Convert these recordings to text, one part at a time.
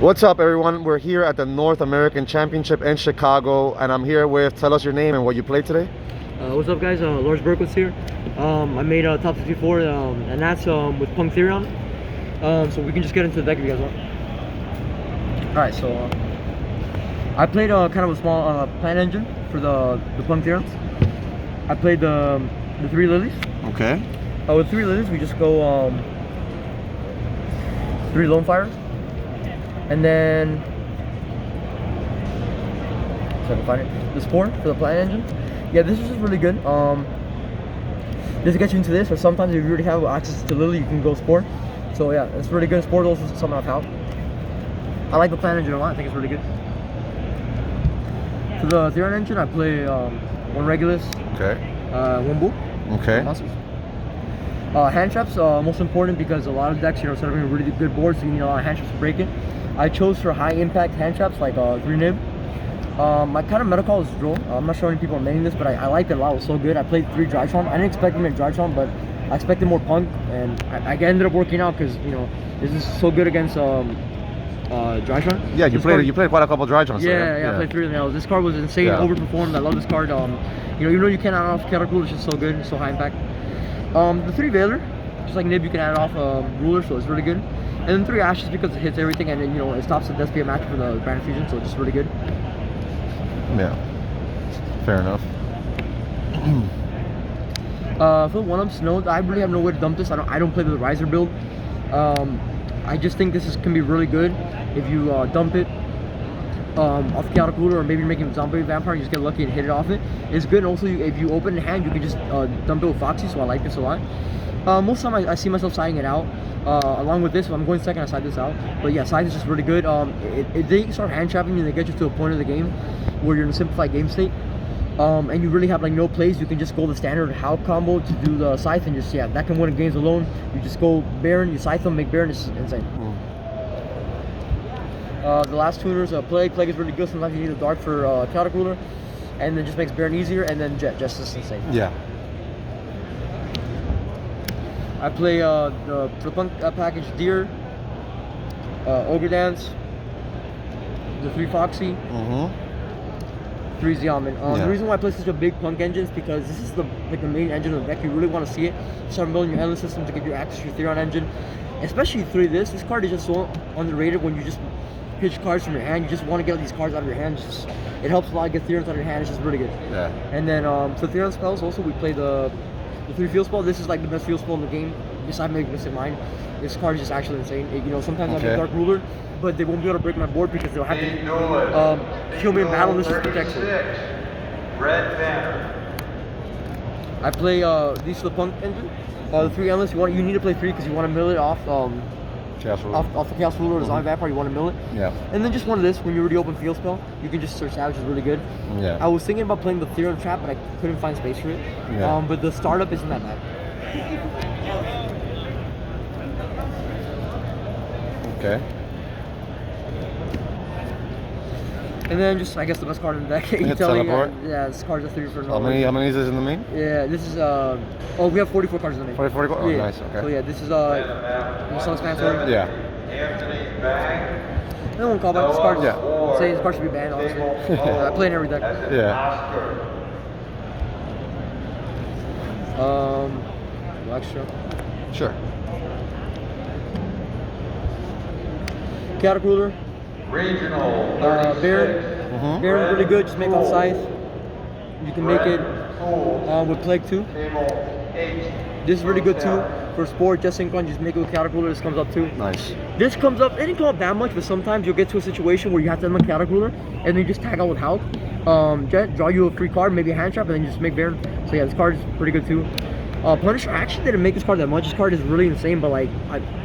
What's up, everyone? We're here at the North American Championship in Chicago, and I'm here with, tell us your name and what you played today. What's up, guys? Lars Bergquist here. I made a top 54, and that's with Punk Therion. So we can just get into the deck if you guys want. Alright, so I played kind of a small plant engine for the Punk Therions. I played the 3 lilies. Okay. With 3 lilies, we just go 3 lone fires. And then, so I can find it, the spore for the plant engine. Yeah, this is just really good. This gets you into this, or sometimes if you already have access to lily, you can go spore. So yeah, it's really good. Spore is also something I've had. I like the plant engine a lot. I think it's really good. For the Therion engine, I play 1 Regulus, Okay. 1 Bull, Okay. monsters. Hand traps most important because a lot of decks, set up in really good boards, so you need a lot of hand traps to break it. I chose for high impact hand traps like 3 nib. My kind of meta call is Droll. I'm not sure any people are maining this, but I liked it a lot. It was so good. I played 3 Drytron. I didn't expect to make Drytron, but I expected more Punk, and I ended up working out because this is so good against Drytron. Yeah, you played quite a couple Drytrons. Yeah, I played 3 of them. This card was insane, overperformed. I love this card. Even though you can't add off Kettle Cool, it's just so good, it's so high impact. The 3 Veiler, just like Nib, you can add off Ruler, so it's really good. And then 3 Ashes because it hits everything, and then it stops the Despia match for the Brand Fusion, so it's just really good. Yeah, fair enough. For 1-up Snow, I really have no way to dump this. I don't play the Riser build. I just think this can be really good if you dump it off Chaotic Cooler, or maybe you're making Zombie Vampire, you just get lucky and hit it off it. It's good. And also, if you open in hand, you can just dump it with Foxy, so I like this a lot. Most of the time, I see myself siding it out. Along with this, if I'm going second, I side this out. But yeah, side is just really good. They start hand trapping you, they get you to a point of the game where you're in a simplified game state. And you really have no plays. You can just go the standard Halp combo to do the Scythe, and that can win games alone. You just go Baron, you Scythe them, make Baron, it's insane. The last tuners, Plague is really good. Sometimes you need a Dark for Chaotic Ruler, and then just makes Baron easier, and then just is insane. Yeah. I play for the Punk package Deer, Ogre Dance, the 3 Foxy, 3 Xiamen. The reason why I play such a big Punk engine is because this is the main engine of the deck. You really want to see it. Start building your endless system to get your access to your Therion engine. Especially 3 this card is just so underrated when you just pitch cards from your hand. You just want to get these cards out of your hand. It helps a lot get Therions out of your hand. It's just really good. Yeah. And then for Therion spells also, we play the 3 field spell. This is like the best field spell in the game. Besides making Mystic Mine, this card is just actually insane. Sometimes I make Dark Ruler, but they won't be able to break my board because they'll have to kill me in battle. This is protection. Red Banner. I play these for the Punk engine. The 3 endless. You need to play 3 because you want to mill it off off the Chaos Ruler or the Zombie Vampire. You want to mill it. Yeah. And then just one of this. When you already open field spell, you can just search that, which is really good. Yeah. I was thinking about playing the Therion Trap, but I couldn't find space for it. Yeah. But the startup isn't that bad. Okay. And then just, I guess, the best card in the deck. Hit teleport? Yeah, this card's a 3 for no. How many is this in the main? Yeah, this is, we have 44 cards in the main. 44? Oh, yeah. nice, okay. So yeah, this is, Sun's Phantom. Yeah. Anthony's bag. No one call back this card. Yeah. Say this card should be banned, honestly. I play in every deck. Yeah. Extra. Sure. Chaotic Ruler. Regional. Baron. Baron really good. Just make off Scythe. You can make it with Plague too. This is really good too. For Spore, just Synchron, just make it with Chaotic Ruler. This comes up too. Nice. This comes up, it didn't come up that much, but sometimes you'll get to a situation where you have to end the Chaotic Ruler and then you just tag out with Halp. Draw you a free card, maybe a hand trap, and then you just make Baron. So yeah, this card is pretty good too. Punisher, I actually didn't make this card that much. This card is really insane, but I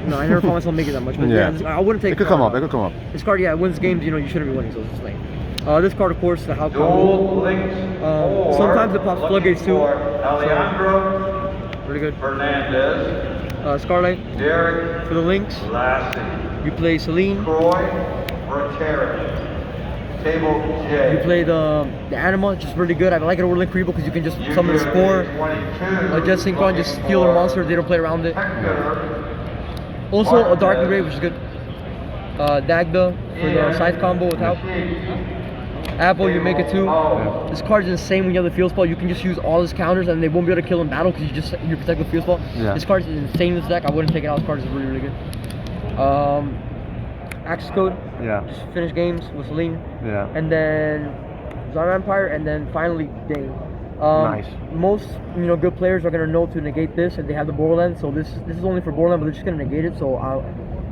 never found myself making that much. But I wouldn't take. It could come up. It could come up. This card, it wins games. You shouldn't be winning, so it's just lame. This card, of course, the Halp combo. Sometimes it pops Floodgates too. Alejandro. Really good. Fernandez. Scarlight. Derek. For the links. Lassie. You play Celine. Croy. Rotary. Table J. You play the Anima, just really good. I like it over Link Revo because you can just summon the Spore. Just Synchron, just heal their monster, they don't play around it. Also a Dark Grave, which is good. Dagda for the scythe combo with help. Apple, you make it 2. Yeah. This card's insane when you have the field spell. You can just use all his counters and they won't be able to kill in battle because you protect the field spell. Yeah. This card's insane in this deck. I wouldn't take it out. This card is really, really good. Access code. Yeah. Just finish games with Celine. Yeah. And then Zara Empire, and then finally Dane. Nice. Most good players are gonna know to negate this if they have the Borderland. So this is only for Borderland, but they're just gonna negate it. So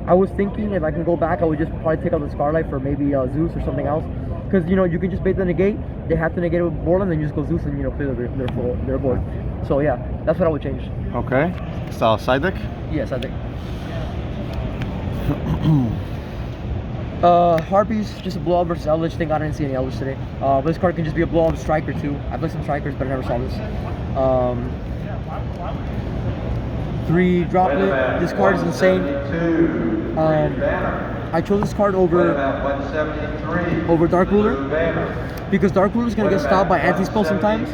I was thinking if I can go back, I would just probably take out the Scarlight for maybe Zeus or something else. Because you can just bait the negate. They have to negate it with Borderland, then you just go Zeus and clear their board. So yeah, that's what I would change. Okay. So side deck. Yes, I think. Harpies, just a blow up versus Eldritch. Think I didn't see any Eldritch today. But this card can just be a blow up striker too. I played some strikers, but I never saw this. 3 droplet. This card is insane. I chose this card over Dark Ruler because Dark Ruler is gonna get stopped by anti-spell sometimes.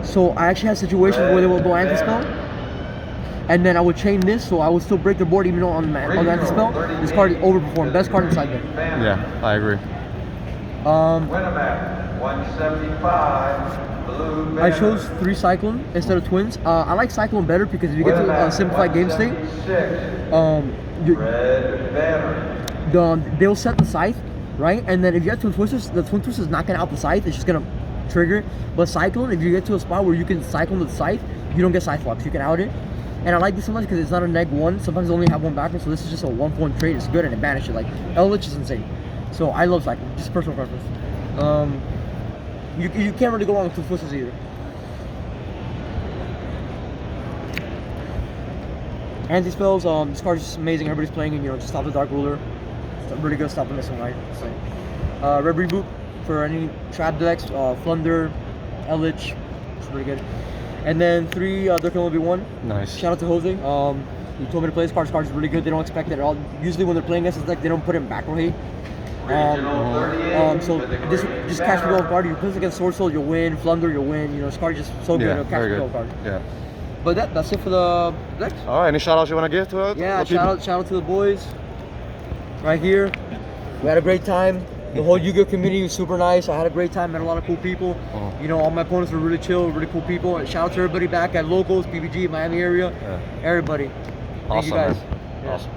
So I actually had situations where they will go anti-spell, and then I would chain this, so I would still break the board even though on the anti-spell. This card is overperformed. Best card inside there. Yeah, I agree. Winamax, 175. Blue I chose 3 Cyclone instead of Twins. I like Cyclone better because if you get to simplified game state, Red banner. They'll set the scythe, right? And then if you have Twin Twisters, the Twin Twisters knocking out the scythe. It's just gonna trigger it. But Cyclone, if you get to a spot where you can Cyclone the scythe, you don't get scythe locks. You can out it. And I like this so much because it's not a neg-1. Sometimes they only have 1 backwards, so this is just a 1-for-1 trade. It's good and it banishes. Like Eldritch is insane. So I love Cyclone. Just personal preference. You can't really go wrong with Twin Twisters either. Anti-spells, this card is just amazing. Everybody's playing it, just stop the Dark Ruler. It's really good, stop the missing light. So, Red Reboot for any trap decks, Flunder, Eldritch, it's pretty good. And then 3, there can only be 1. Nice. Shout out to Jose. He told me to play this card. This card is really good. They don't expect it at all. Usually when they're playing this, it's like they don't put it in back row hate. So this just catch me off guard. You play against Sword Soul, you'll win. Flunder, you'll win. This card is just so good. It'll catch me off guard. Yeah. But that's it for the decks. All right. Any shout outs you want to give to it? Yeah, shout out to the boys right here. We had a great time. The whole Yugioh community was super nice. I had a great time, met a lot of cool people. All my opponents were really chill, really cool people. And shout out to everybody back at Locals, PBG, Miami area. Yeah. Everybody. Thank you guys. Man. Awesome.